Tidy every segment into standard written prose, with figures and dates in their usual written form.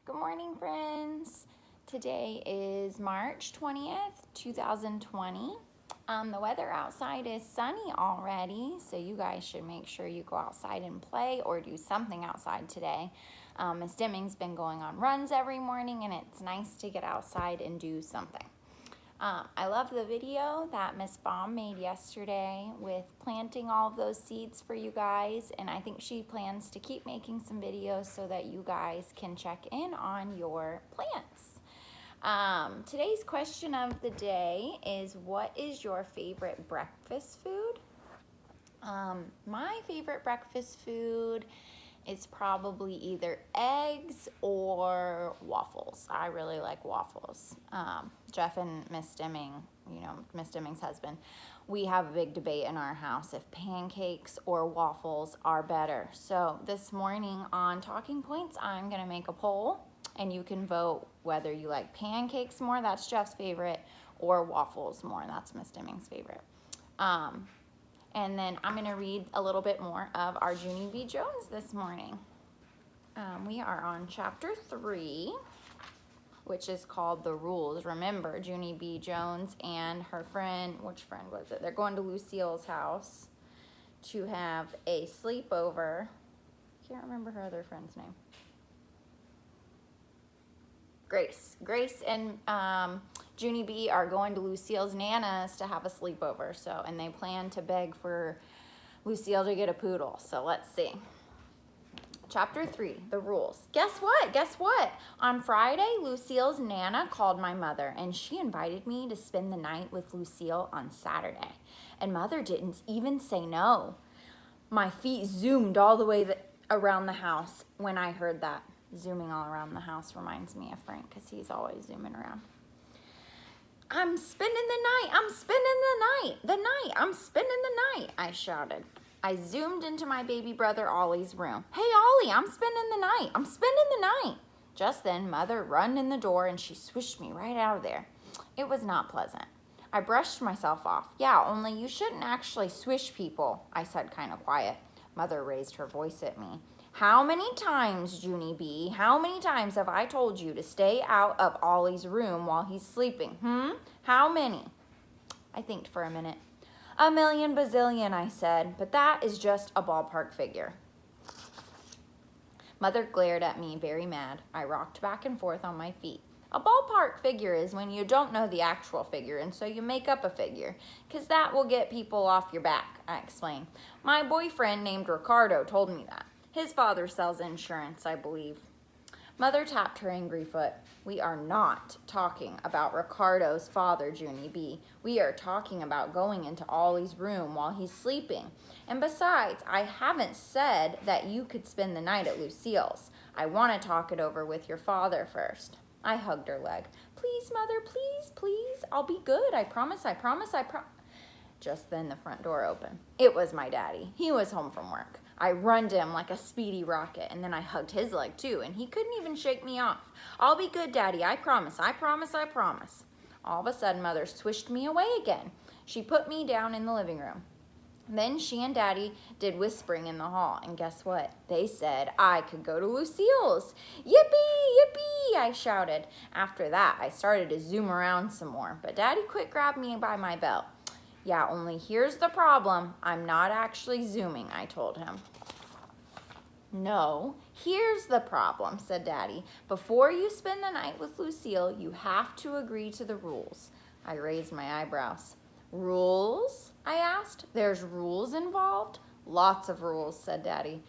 Good morning, friends. Today is March 20th, 2020. The weather outside is sunny already, so you guys should make sure you go outside and play or do something outside today. Miss Deming's been going on runs every morning, and it's nice to get outside and do something. I love the video that Miss Baum made yesterday with planting all of those seeds for you guys, and I think she plans to keep making some videos so that you guys can check in on your plants. Today's question of the day is, what is your favorite breakfast food? My favorite breakfast food is probably either eggs or waffles. I really like waffles. Jeff and Miss Deming, Miss Deming's husband, we have a big debate in our house if pancakes or waffles are better. So this morning on Talking Points, I'm gonna make a poll and you can vote whether you like pancakes more, that's Jeff's favorite, or waffles more, that's Miss Deming's favorite. And then I'm going to read a little bit more of our Junie B. Jones this morning. We are on chapter 3, which is called The Rules. Remember, Junie B. Jones and her friend, which friend was it? They're going to Lucille's house to have a sleepover. Can't remember her other friend's name. Grace. Grace and Junie B are going to Lucille's Nana's to have a sleepover. And they plan to beg for Lucille to get a poodle. So let's see. Chapter 3, the rules. Guess what? On Friday, Lucille's Nana called my mother, and she invited me to spend the night with Lucille on Saturday. And Mother didn't even say no. My feet zoomed all the way around the house when I heard that. Zooming all around the house reminds me of Frank because he's always zooming around. I'm spending the night, I'm spending the night, I shouted. I zoomed into my baby brother Ollie's room. Hey, Ollie, I'm spending the night. Just then, Mother run in the door and she swished me right out of there. It was not pleasant. I brushed myself off. Yeah, only you shouldn't actually swish people, I said kind of quiet. Mother raised her voice at me. How many times, Junie B, how many times have I told you to stay out of Ollie's room while he's sleeping? How many? I thinked for a minute. 1,000,000 bazillion, I said, but that is just a ballpark figure. Mother glared at me, very mad. I rocked back and forth on my feet. A ballpark figure is when you don't know the actual figure, and so you make up a figure, because that will get people off your back, I explained. My boyfriend named Ricardo told me that. His father sells insurance, I believe. Mother tapped her angry foot. We are not talking about Ricardo's father, Junie B. We are talking about going into Ollie's room while he's sleeping. And besides, I haven't said that you could spend the night at Lucille's. I want to talk it over with your father first. I hugged her leg. Please, Mother, please. I'll be good. I promise. Just then the front door opened. It was my daddy. He was home from work. I runned him like a speedy rocket, and then I hugged his leg too, and he couldn't even shake me off. I'll be good, Daddy. I promise. All of a sudden, Mother swished me away again. She put me down in the living room. Then she and Daddy did whispering in the hall, and guess what? They said I could go to Lucille's. Yippee, I shouted. After that, I started to zoom around some more, but Daddy quick grabbed me by my belt. Yeah, only here's the problem. I'm not actually zooming, I told him. No, here's the problem, said Daddy. Before you spend the night with Lucille, you have to agree to the rules. I raised my eyebrows. Rules? I asked. There's rules involved? Lots of rules, said Daddy.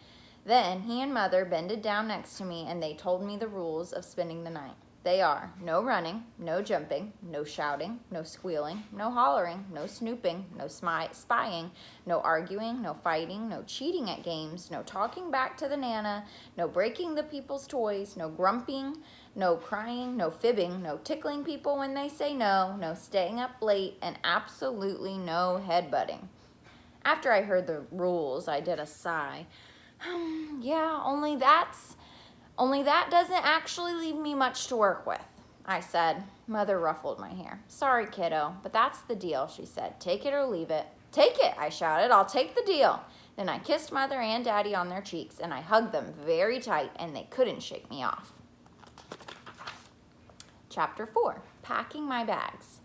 Then he and Mother bended down next to me and they told me the rules of spending the night. They are no running, no jumping, no shouting, no squealing, no hollering, no snooping, no spying, no arguing, no fighting, no cheating at games, no talking back to the Nana, no breaking the people's toys, no grumping, no crying, no fibbing, no tickling people when they say no, no staying up late, and absolutely no headbutting. After I heard the rules, I did a sigh. Yeah, only that doesn't actually leave me much to work with, I said. Mother ruffled my hair. Sorry, kiddo, but that's the deal, she said. Take it or leave it. Take it, I shouted. I'll take the deal. Then I kissed Mother and Daddy on their cheeks, and I hugged them very tight, and they couldn't shake me off. Chapter 4, Packing My Bags.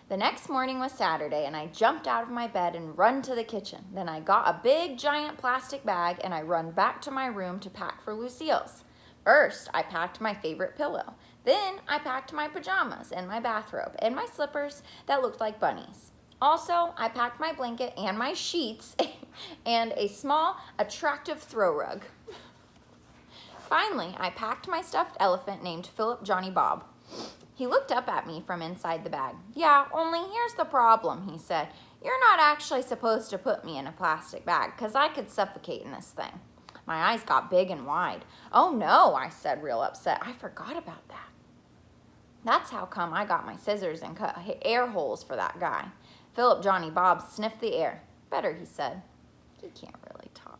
The next morning was Saturday, and I jumped out of my bed and run to the kitchen. Then I got a big, giant plastic bag, and I run back to my room to pack for Lucille's. First, I packed my favorite pillow. Then, I packed my pajamas and my bathrobe and my slippers that looked like bunnies. Also, I packed my blanket and my sheets and a small, attractive throw rug. Finally, I packed my stuffed elephant named Philip Johnny Bob. He looked up at me from inside the bag. Yeah, only here's the problem, he said. You're not actually supposed to put me in a plastic bag, 'cause I could suffocate in this thing. My eyes got big and wide. Oh no, I said, real upset. I forgot about that. That's how come I got my scissors and cut air holes for that guy. Philip Johnny Bob sniffed the air. Better, he said. He can't really talk.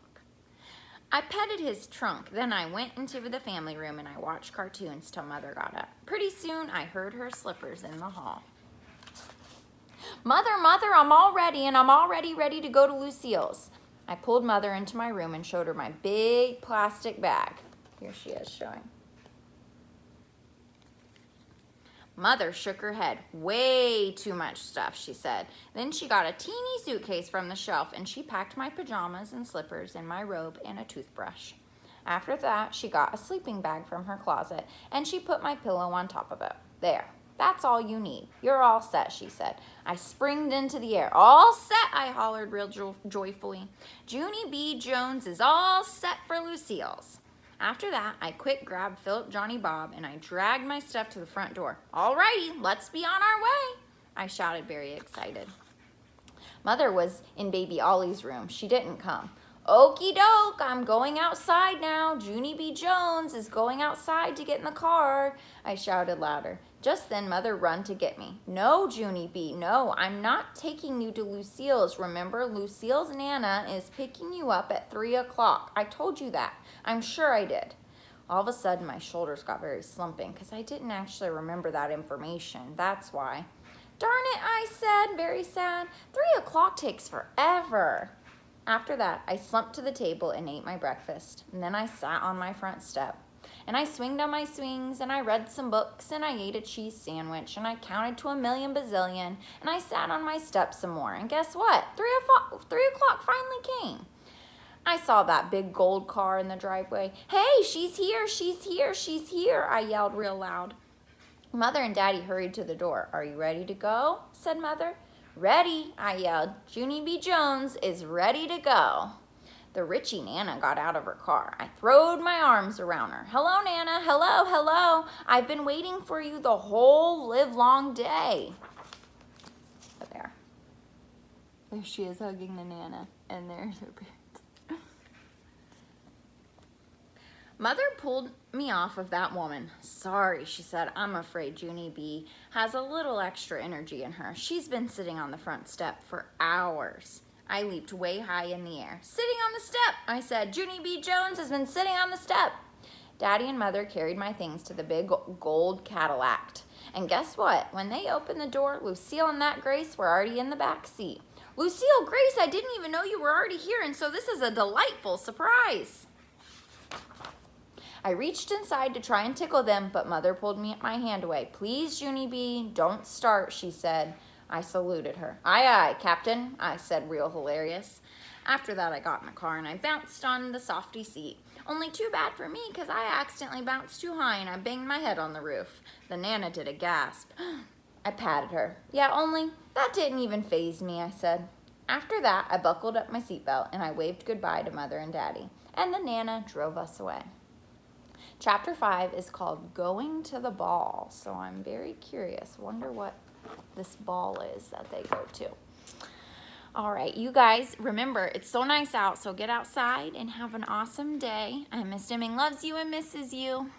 I petted his trunk. Then I went into the family room and I watched cartoons till Mother got up. Pretty soon, I heard her slippers in the hall. Mother, Mother, I'm all ready, and I'm already ready to go to Lucille's. I pulled Mother into my room and showed her my big plastic bag. Here she is showing. Mother shook her head. Way too much stuff, she said. Then she got a teeny suitcase from the shelf and she packed my pajamas and slippers and my robe and a toothbrush. After that, she got a sleeping bag from her closet and she put my pillow on top of it. There, that's all you need. You're all set, she said. I springed into the air. All set, I hollered real joyfully. Junie B. Jones is all set for Lucille's. After that, I quick grabbed Philip Johnny Bob and I dragged my stuff to the front door. All righty, let's be on our way, I shouted, very excited. Mother was in baby Ollie's room. She didn't come. Okie doke, I'm going outside now. Junie B. Jones is going outside to get in the car, I shouted louder. Just then, Mother run to get me. No, Junie B., no, I'm not taking you to Lucille's. Remember, Lucille's Nana is picking you up at 3 o'clock. I told you that. I'm sure I did. All of a sudden, my shoulders got very slumping because I didn't actually remember that information. That's why. Darn it, I said, very sad. 3 o'clock takes forever. After that, I slumped to the table and ate my breakfast. And then I sat on my front step. And I swinged on my swings, and I read some books, and I ate a cheese sandwich, and I counted to 1,000,000 bazillion, and I sat on my step some more. And guess what? 3 o'clock finally came. I saw that big gold car in the driveway. Hey, she's here, she's here, she's here, I yelled real loud. Mother and Daddy hurried to the door. Are you ready to go? Said Mother. Ready, I yelled. Junie B. Jones is ready to go. The Richie Nana got out of her car. I throwed my arms around her. Hello, Nana. Hello, hello. I've been waiting for you the whole livelong day. But there she is hugging the Nana, and there's her parents. Mother pulled me off of that woman. Sorry, she said. I'm afraid Junie B. has a little extra energy in her. She's been sitting on the front step for hours. I leaped way high in the air. Sitting on the step, I said. Junie B. Jones has been sitting on the step. Daddy and Mother carried my things to the big gold Cadillac. And guess what? When they opened the door, Lucille and that Grace were already in the back seat. Lucille, Grace, I didn't even know you were already here, and so this is a delightful surprise. I reached inside to try and tickle them, but Mother pulled my hand away. Please, Junie B., don't start, she said. I saluted her. Aye, aye, Captain, I said, real hilarious. After that, I got in the car and I bounced on the softy seat. Only too bad for me, because I accidentally bounced too high and I banged my head on the roof. The Nana did a gasp. I patted her. Yeah, only that didn't even faze me, I said. After that, I buckled up my seatbelt and I waved goodbye to Mother and Daddy. And the Nana drove us away. Chapter 5 is called Going to the Ball. So I'm very curious. Wonder what this ball is that they go to. All right, you guys, remember, it's so nice out, so get outside and have an awesome day. Miss Deming loves you and misses you.